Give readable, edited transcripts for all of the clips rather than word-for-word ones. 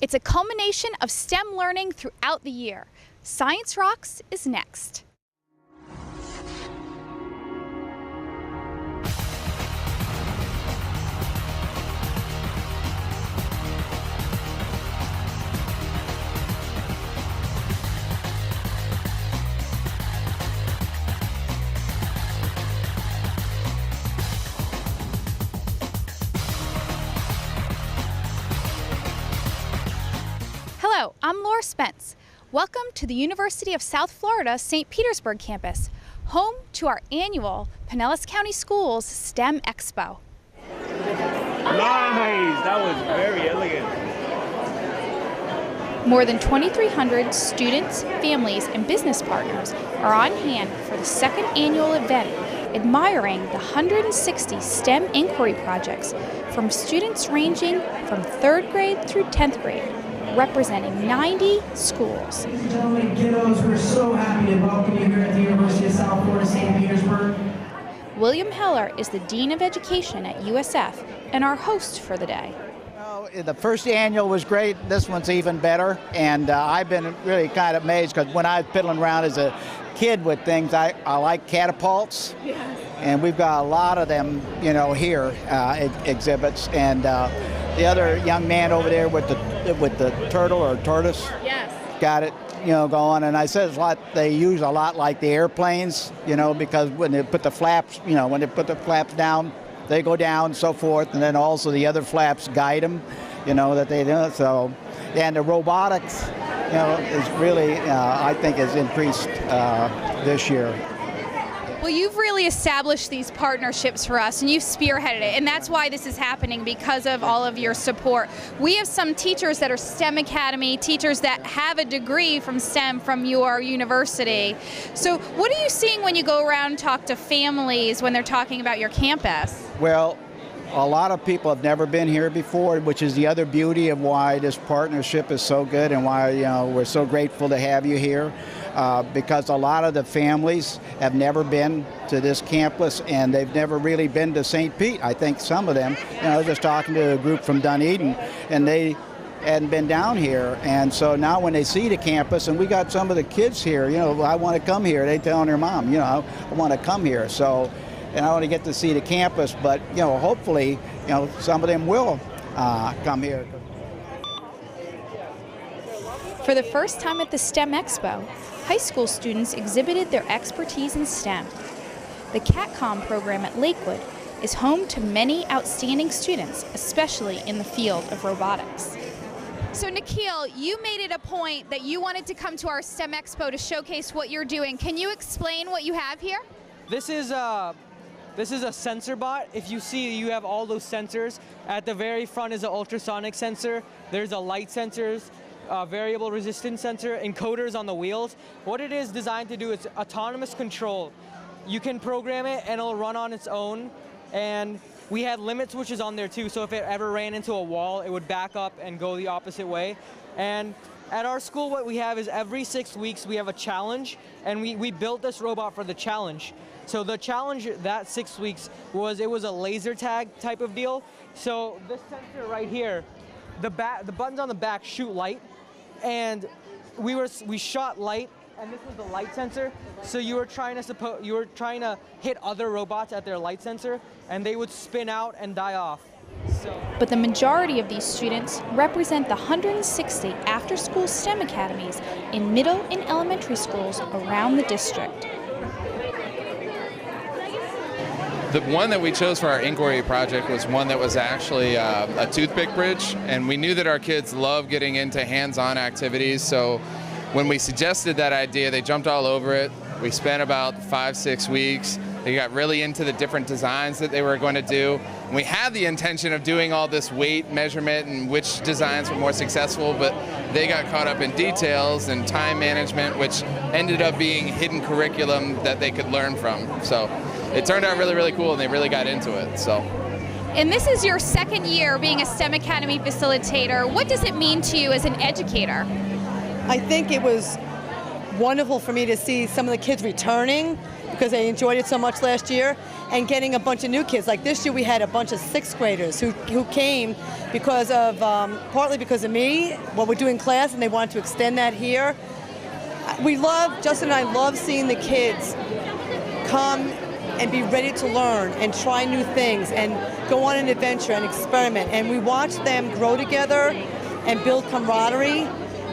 It's a culmination of STEM learning throughout the year. Science Rocks is next. Hello, I'm Laura Spence. Welcome to the University of South Florida St. Petersburg campus, home to our annual Pinellas County Schools STEM Expo. Nice! That was very elegant. More than 2,300 students, families, and business partners are on hand for the second annual event, admiring the 160 STEM inquiry projects from students ranging from 3rd grade through 10th grade, representing 90 schools. Ladies and gentlemen, kiddos, we're so happy to welcome you here at the University of South Florida St. Petersburg. William Heller is the Dean of Education at USF and our host for the day. Well, the first annual was great. This one's even better. And I've been really kind of amazed because when I was piddling around as a kid with things, I like catapults. Yes. And we've got a lot of them, here, exhibits. And the other young man over there with the turtle or tortoise, yes, got it, going. And I said it's a lot. They use a lot like the airplanes, because when they put the flaps, down, they go down and so forth. And then also the other flaps guide them, that they do. So, and the robotics, is really, I think, has increased this year. Well, you've really established these partnerships for us, and you've spearheaded it, and that's why this is happening, because of all of your support. We have some teachers that are STEM Academy, teachers that have a degree from STEM from your university. So what are you seeing when you go around and talk to families when they're talking about your campus? Well, a lot of people have never been here before, which is the other beauty of why this partnership is so good and why we're so grateful to have you here. Because a lot of the families have never been to this campus and they've never really been to St. Pete. I think some of them, just talking to a group from Dunedin, and they hadn't been down here. And so now when they see the campus, and we got some of the kids here, I want to come here. They telling their mom, I want to come here. So, and I want to get to see the campus, but, hopefully, some of them will come here. For the first time at the STEM Expo, high school students exhibited their expertise in STEM. The CATCOM program at Lakewood is home to many outstanding students, especially in the field of robotics. So Nikhil, you made it a point that you wanted to come to our STEM Expo to showcase what you're doing. Can you explain what you have here? This is a sensor bot. If you see, you have all those sensors. At the very front is an ultrasonic sensor. There's a light sensors, variable resistance sensor, encoders on the wheels. What it is designed to do is autonomous control. You can program it and it'll run on its own. And we had limit switches on there too, so if it ever ran into a wall, it would back up and go the opposite way. And at our school, what we have is every 6 weeks we have a challenge, and we built this robot for the challenge. So the challenge that 6 weeks was a laser tag type of deal. So this sensor right here, the buttons on the back shoot light, and we shot light, and this was the light sensor. So you were trying to hit other robots at their light sensor, and they would spin out and die off. But the majority of these students represent the 160 after-school STEM academies in middle and elementary schools around the district. The one that we chose for our inquiry project was one that was actually a toothpick bridge, and we knew that our kids love getting into hands-on activities, so when we suggested that idea, they jumped all over it. We spent about 5-6 weeks. They got really into the different designs that they were going to do. And we had the intention of doing all this weight measurement and which designs were more successful, but they got caught up in details and time management, which ended up being hidden curriculum that they could learn from. So it turned out really, really cool, and they really got into it. So. And this is your second year being a STEM Academy facilitator. What does it mean to you as an educator? I think it was wonderful for me to see some of the kids returning because they enjoyed it so much last year, and getting a bunch of new kids. Like this year we had a bunch of 6th graders who came because of, partly because of me, what we're doing in class, and they wanted to extend that here. Justin and I love seeing the kids come and be ready to learn and try new things and go on an adventure and experiment. And we watch them grow together and build camaraderie.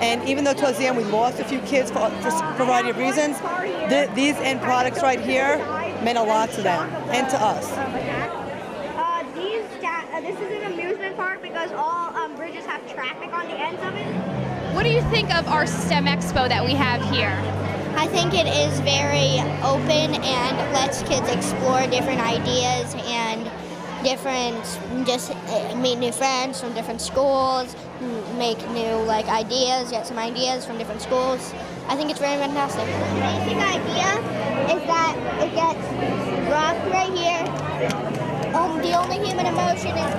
And even though towards the end we lost a few kids for a variety of reasons, these end products right here meant a lot to them and to us. This is an amusement park because all bridges have traffic on the ends of it. What do you think of our STEM Expo that we have here? I think it is very open and lets kids explore different ideas and just meet new friends from different schools, make new ideas, get some ideas from different schools. I think it's very fantastic. The basic idea is that it gets dropped right here. The only human emotion is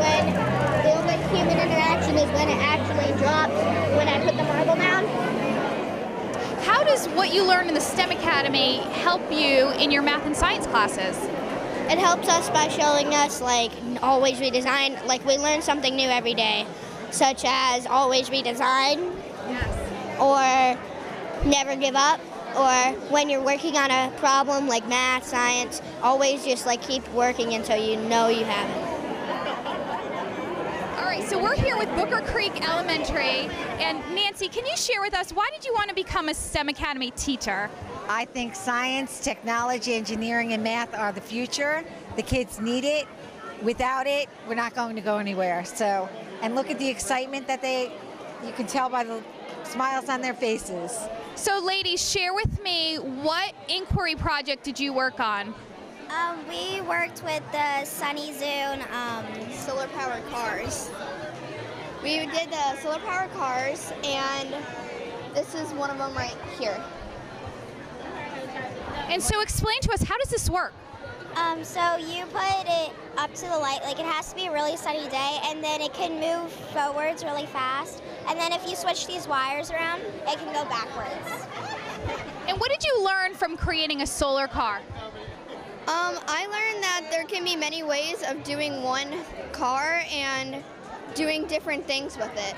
the only human interaction is when it actually drops when I put the marble down. How does what you learn in the STEM Academy help you in your math and science classes? It helps us by showing us always redesign. We learn something new every day, such as always redesign, or never give up, or when you're working on a problem like math, science, always just keep working until you know you have it. All right, so we're here with Booker Creek Elementary, and Nancy, can you share with us, why did you want to become a STEM Academy teacher? I think science, technology, engineering, and math are the future. The kids need it. Without it, we're not going to go anywhere. So, and look at the excitement that you can tell by the smiles on their faces. So ladies, share with me, what inquiry project did you work on? We worked with the Sunny Zone solar powered cars. We did the solar powered cars, and this is one of them right here. And so explain to us, how does this work? So you put it up to the light, it has to be a really sunny day, and then it can move forwards really fast. And then if you switch these wires around, it can go backwards. And what did you learn from creating a solar car? I learned that there can be many ways of doing one car and doing different things with it.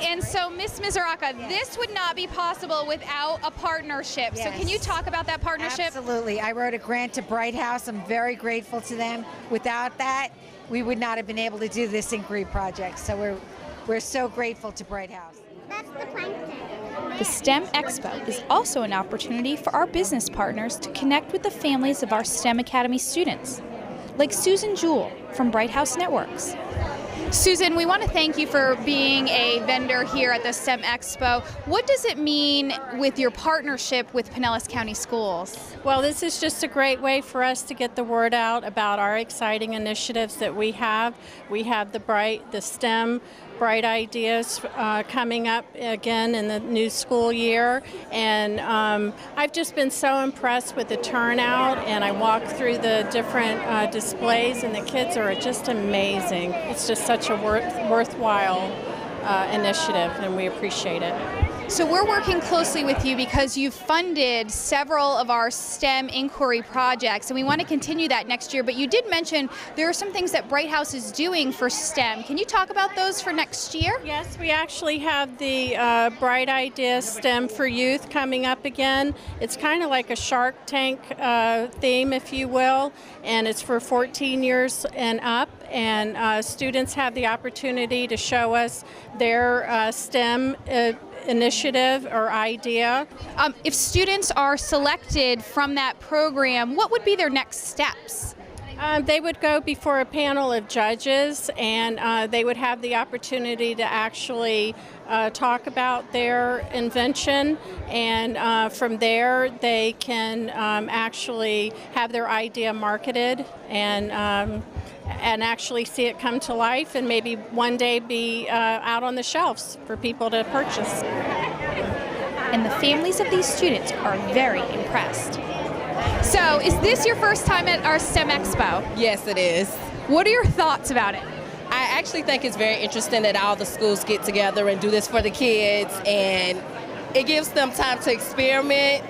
And so, Ms. Mizuraka, this would not be possible without a partnership. Yes. So can you talk about that partnership? Absolutely. I wrote a grant to Bright House. I'm very grateful to them. Without that, we would not have been able to do this inquiry project. So we're so grateful to Bright House. That's the plankton. The STEM Expo is also an opportunity for our business partners to connect with the families of our STEM Academy students, like Susan Jewell from Bright House Networks. Susan, we want to thank you for being a vendor here at the STEM Expo. What does it mean with your partnership with Pinellas County Schools? Well, this is just a great way for us to get the word out about our exciting initiatives that we have. We have the STEM Bright Ideas coming up again in the new school year, and I've just been so impressed with the turnout, and I walked through the different displays, and the kids are just amazing. It's just such a worthwhile initiative, and we appreciate it. So we're working closely with you because you've funded several of our STEM inquiry projects, and we want to continue that next year. But you did mention there are some things that Bright House is doing for STEM. Can you talk about those for next year? Yes, we actually have the Bright Ideas STEM for Youth coming up again. It's kind of like a Shark Tank theme, if you will, and it's for 14 years and up. And students have the opportunity to show us their STEM initiative or idea. If students are selected from that program, what would be their next steps? They would go before a panel of judges, and they would have the opportunity to actually talk about their invention, and from there they can actually have their idea marketed and actually see it come to life, and maybe one day be out on the shelves for people to purchase. And the families of these students are very impressed. So, is this your first time at our STEM Expo? Yes, it is. What are your thoughts about it? I actually think it's very interesting that all the schools get together and do this for the kids, and it gives them time to experiment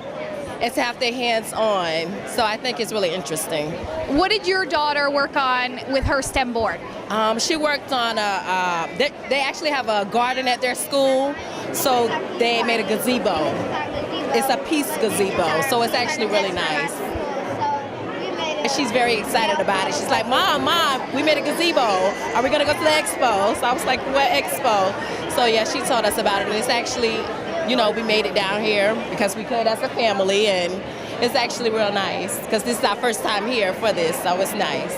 and to have their hands on. So I think it's really interesting. What did your daughter work on with her STEM board? She worked on they actually have a garden at their school, so they made a gazebo. It's a peace gazebo, so it's actually really nice. And she's very excited about it. She's like, Mom, we made a gazebo. Are we gonna go to the expo? So I was like, what expo? So yeah, she told us about it, and it's actually, you know, we made it down here because we could as a family, and it's actually real nice because this is our first time here for this, so it's nice.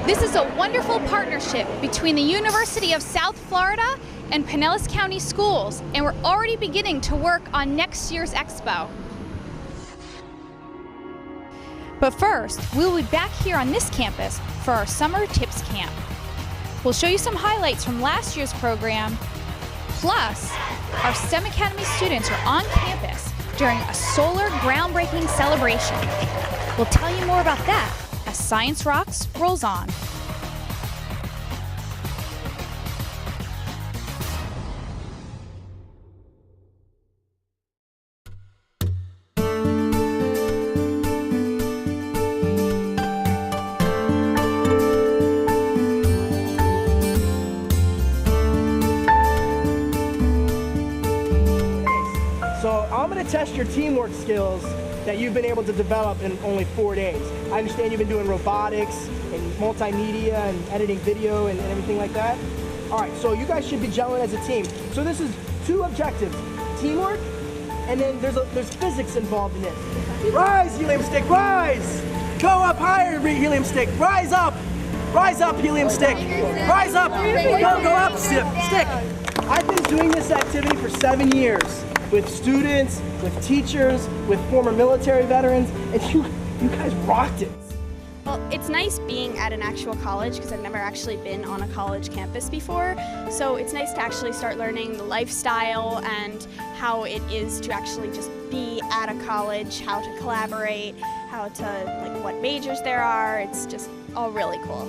This is a wonderful partnership between the University of South Florida and Pinellas County Schools, and we're already beginning to work on next year's expo. But first, we'll be back here on this campus for our Summer Tips Camp. We'll show you some highlights from last year's program, plus our STEM Academy students are on campus during a solar groundbreaking celebration. We'll tell you more about that as Science Rocks rolls on. So I'm going to test your teamwork skills that you've been able to develop in only 4 days. I understand you've been doing robotics and multimedia and editing video and everything like that. All right, so you guys should be gelling as a team. So this is 2 objectives, teamwork, and then there's physics involved in it. Rise, helium stick, rise! Go up higher, helium stick, rise up! Rise up, helium stick, rise up! Go up, stick! I've been doing this activity for 7 years with students, with teachers, with former military veterans, and you guys rocked it. Well, it's nice being at an actual college because I've never actually been on a college campus before. So it's nice to actually start learning the lifestyle and how it is to actually just be at a college, how to collaborate, how to, like, what majors there are. It's just all really cool.